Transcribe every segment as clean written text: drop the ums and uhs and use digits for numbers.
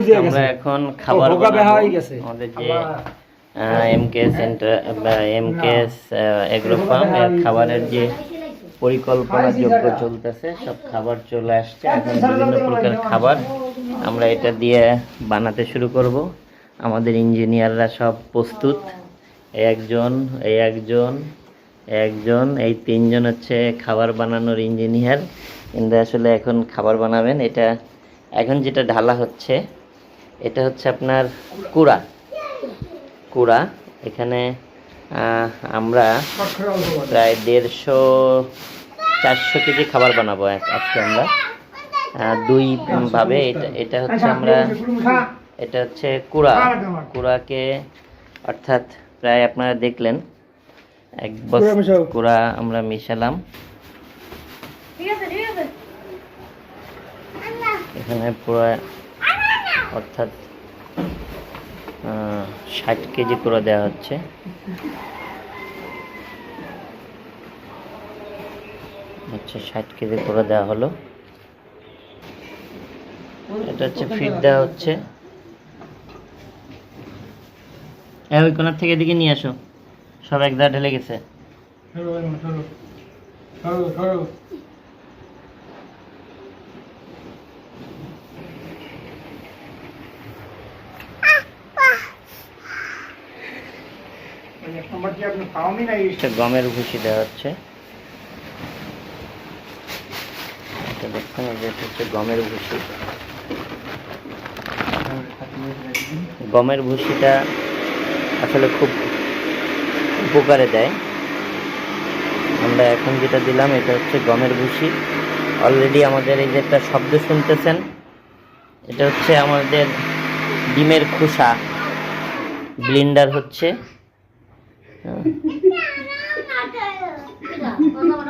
আমরা এখন খাবার বানাবো আমাদের যে এমকে সেন্টার বা এমকেএস এগ্রো ফার্ম এর খাবারের যে পরিকল্পনা যোগ্য চলতেছে, সব খাবার চলে আসছে। এখন বিভিন্ন প্রকার খাবার আমরা এটা দিয়ে বানাতে শুরু করব। আমাদের ইঞ্জিনিয়াররা সব প্রস্তুত। এই তিনজন হচ্ছে খাবার বানানোর ইঞ্জিনিয়ার। কিন্তু আসলে এখন খাবার বানাবেন। এটা এখন যেটা ঢালা হচ্ছে এটা হচ্ছে আপনার কুড়া। এখানে আমরা প্রায় 150-400 কেজি খাবার বানাবো আজকে আমরা দুই ভাবে। এটা হচ্ছে কুড়াকে অর্থাৎ প্রায় আপনারা দেখলেন এক বস্তা কুড়া আমরা মিশালাম। এখানে পুরো অর্থাৎ 60 কেজি করে দেওয়া হচ্ছে। আচ্ছা, 60 কেজি করে দেওয়া হলো। এটা হচ্ছে ফিট দেওয়া হচ্ছে। ওই কোনার থেকে এদিকে নিয়ে আসো, সব এক ধারে ঢেলে গেছে। গমের ভুসি দেওয়া হচ্ছে। এটা দেখছেন, এটা হচ্ছে গমের ভুসি। গমের ভুসিটা আসলে খুব উপকারে দেয়। আমরা এখন যেটা দিলাম এটা হচ্ছে গমের ভুসি। অলরেডি আমাদের এই যে একটা শব্দ শুনতেছেন, এটা হচ্ছে আমাদের ডিমের খোসা ব্লেন্ডার হচ্ছে।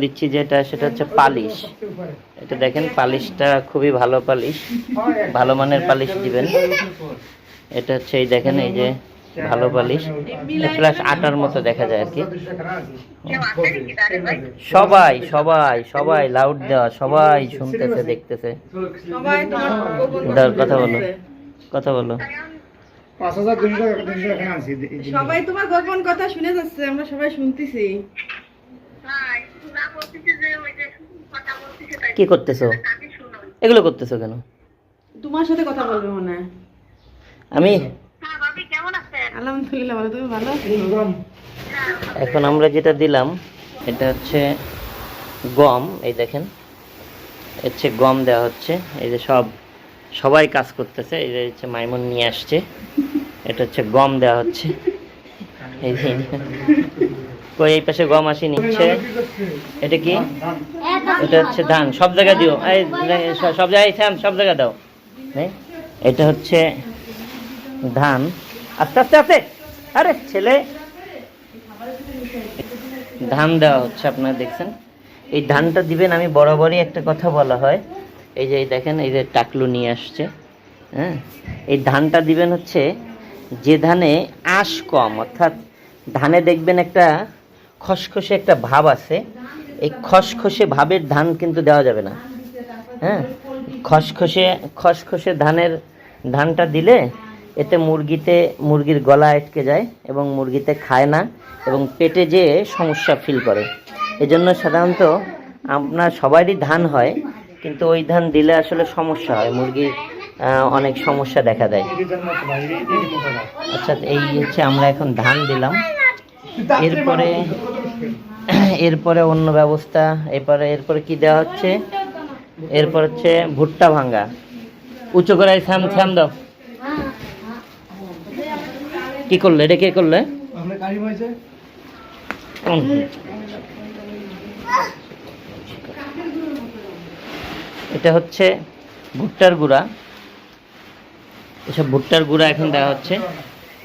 দিচ্ছি যেটা, সেটা হচ্ছে পালিশ। এটা দেখেন, পালিশটা খুবই ভালো পালিশ, ভালো মানের পালিশ দিবেন। এটা হচ্ছে এই দেখেন, এই যে ভালো পালিশ, প্লাস আটার মতো দেখা যায় আর কি। সবাই লাউড দেওয়া, সবাই শুনতেছে, দেখতেছে। কথা বলো। সবাই তোমার গোপন কথা শুনে যাচ্ছে, আমরা সবাই শুনতেছি। কি করতেছো? এগুলো করতেছো কেন? তোমার সাথে কথা বলবে মনে হয়। আমি আলহামদুলিল্লাহ ভালো, তুমি ভালো? এখন আমরা যেটা দিলাম এটা হচ্ছে গম। এই দেখেন, হচ্ছে গম দেওয়া হচ্ছে। এই যে সবাই কাজ করতেছে। এই যে হচ্ছে মাইমুন নিয়ে আসছে। এটা হচ্ছে গম দেওয়া হচ্ছে। এই যে কই, এই পাশে গম আসি নিচ্ছে। এটা কি? এটা হচ্ছে ধান। সব জায়গায় দিও, সব জায়গায় সব জায়গায় দাও। এটা হচ্ছে ধান। আস্তে আস্তে আস্তে, আরে ছেলে, ধান দেওয়া হচ্ছে। আপনারা দেখছেন, এই ধানটা দিবেন। আমি বরাবরই একটা কথা বলা হয়, এই যে দেখেন, এই যে টাকলু নিয়ে আসছে। হ্যাঁ, এই ধানটা দিবেন হচ্ছে যে ধানে আঁশ কম, অর্থাৎ ধানে দেখবেন একটা খসখসে একটা ভাব আছে। এই খসখসে ভাবের ধান কিন্তু দেওয়া যাবে না। হ্যাঁ, খসখসে ধানটা দিলে এতে মুরগির গলা আটকে যায় এবং মুরগিতে খায় না এবং পেটে যেয়ে সমস্যা ফিল করে। এজন্য সাধারণত আপনার সবারই ধান হয়, কিন্তু ওই ধান দিলে আসলে সমস্যা হয়, মুরগির অনেক সমস্যা দেখা দেয়। আচ্ছা, এই হচ্ছে আমরা এখন ধান দিলাম। এরপরে অন্য ব্যবস্থা। এরপরে কি দেওয়া হচ্ছে? এরপর হচ্ছে ভুট্টা ভাঙ্গা। উঁচু করে থাম দাও। কি করলে? এটা কে করলে? এটা হচ্ছে ভুট্টার গুঁড়া। এসব ভুট্টার গুঁড়া এখন দেওয়া হচ্ছে।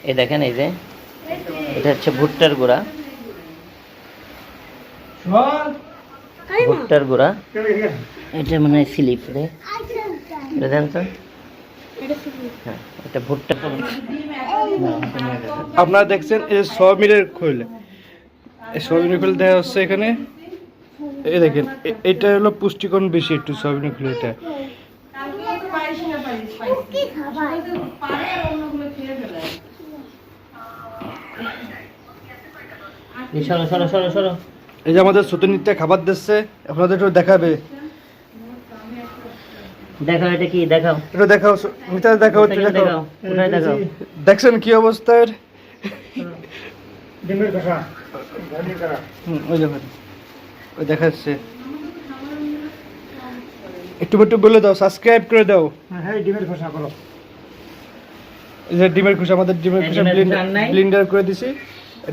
এই দেখেন, এই যে এটা হচ্ছে ভুট্টার গুঁড়া। এটা মানে স্লিপ রে, দেন তো। হ্যাঁ, এটা ভুট্টা। আপনারা দেখছেন এই সয়াবিনের খোল। এই সয়াবিনের খোল দেওয়া হচ্ছে এখানে। এই দেখেন, এটা হলো পুষ্টিকর বেশি একটু সয়াবিনের খোল। এটা পারে আর অন্যগুলো খেয়ে ফেলে। এই সরো সরো সরো সরো। এই যে আমাদের সতীনিত্যে খাবার দিচ্ছে, আপনাদের একটু দেখাবে। দেখাও এটা কি, দেখাও। এটা দেখাও, মিতা দেখাও, একটু দেখাও, দেখাও। কোথায় দেখাও? দেখছেন কি অবস্থার? ওই দেখেন, ওই দেখাচ্ছে। একটু একটু বলে দাও, সাবস্ক্রাইব করে দাও। হ্যাঁ ডিমের খোসা করো। এই যে ডিমের খোসা, আমাদের ডিমের খোসা ডিমের খোসা আর নাই? ব্লেন্ডার করে দিছি।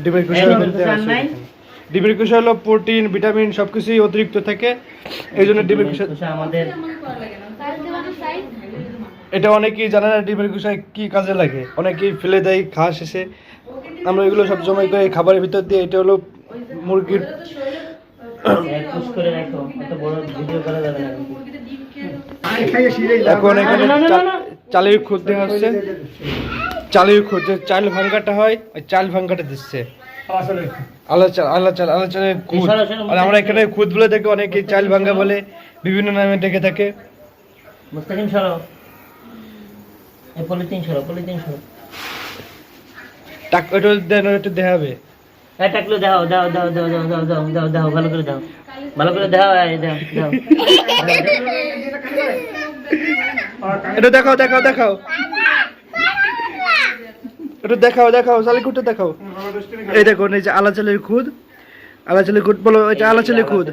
ডিমের খোসা ডিমের মধ্যে খোসা আর আছে নাই? এখানে। ডিমের খোসা হলো প্রোটিন, ভিটামিন সবকিছুই অতিরিক্ত থাকে, এই জন্য ডিমের খোসা। আমাদের এটা অনেকেই জানে না ডিমের খোসা কি কাজে লাগে, অনেকেই ফেলে দেয় ঘাস এসে। আমরা এগুলো সব জমাই করে খাবারের ভিতর দিয়ে। এটা হলো মুরগির। পুশ করে রাখো, এত বড় ভিডিও করা যাবে না। খাইয়ে শিরে এখন এখানে না, না, না, না। চালের খুদ দেওয়া হচ্ছে। চালের খুদ, যে চাল ভাঙ্গাটা হয়, ওই চাল ভাঙ্গাটা দিচ্ছে। আসলে আলাদা চাল, আলাদা চাল, আলাদা চালের খুদ। আর আমরা এখানে খুদ বলে থাকি, অনেকে চাল ভাঙ্গা বলে বিভিন্ন নামে ডেকে থাকে। মুস্তাকিম সরো, এই পলিথিন সরো, পলিথিন সরো। টাক ওটা দেন, একটু দেখাবে। এই টাকলো দাও দাও দাও দাও দাও দাও দাও দাও দাও, ভালো করে দাও, ভালো করে দাও, এই দাও দাও। এটা দেখাও, দেখাও, দেখাও, এটা দেখাও, দেখাও, চালের খুদটা দেখাও। এই দেখুন, এই যে আলা চালের খুদ, আলা চালের খুদ বলো, এটা আলা চালের খুদ।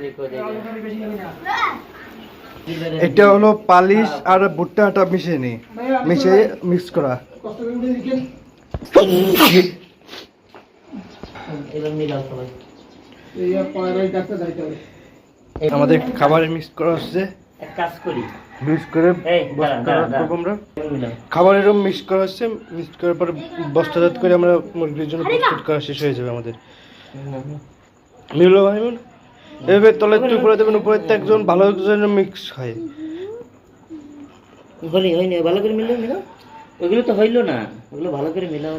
এটা হলো পালিশ আর ভুট্টা আটা মিশিয়ে নি, মিশিয়ে মিক্স করা। এবার মিলাও সবাই। আমাদের খাবারে মিক্স করা হচ্ছে, এক কাজ করি, মিক্স করে এই বস্তা দাঁড়া, দাঁড়া, করবো আমরা। মিলাও। খাবার এরকম মিক্স করা হচ্ছে, মিক্স করার পর বস্তাজাত করে আমরা মুরগির জন্য প্রস্তুত করা শেষ হয়ে যাবে আমাদের। মিললো ভাই বোন, এভাবে তলে তুই উপরে দেবেন, উপরে তো একজন ভালো একজন মিক্স হয়। হয়নি, হয়নি, ভালো করে মিলাও, মিলাও। ওগুলো তো হইলো না, ওগুলো ভালো করে মিলাও।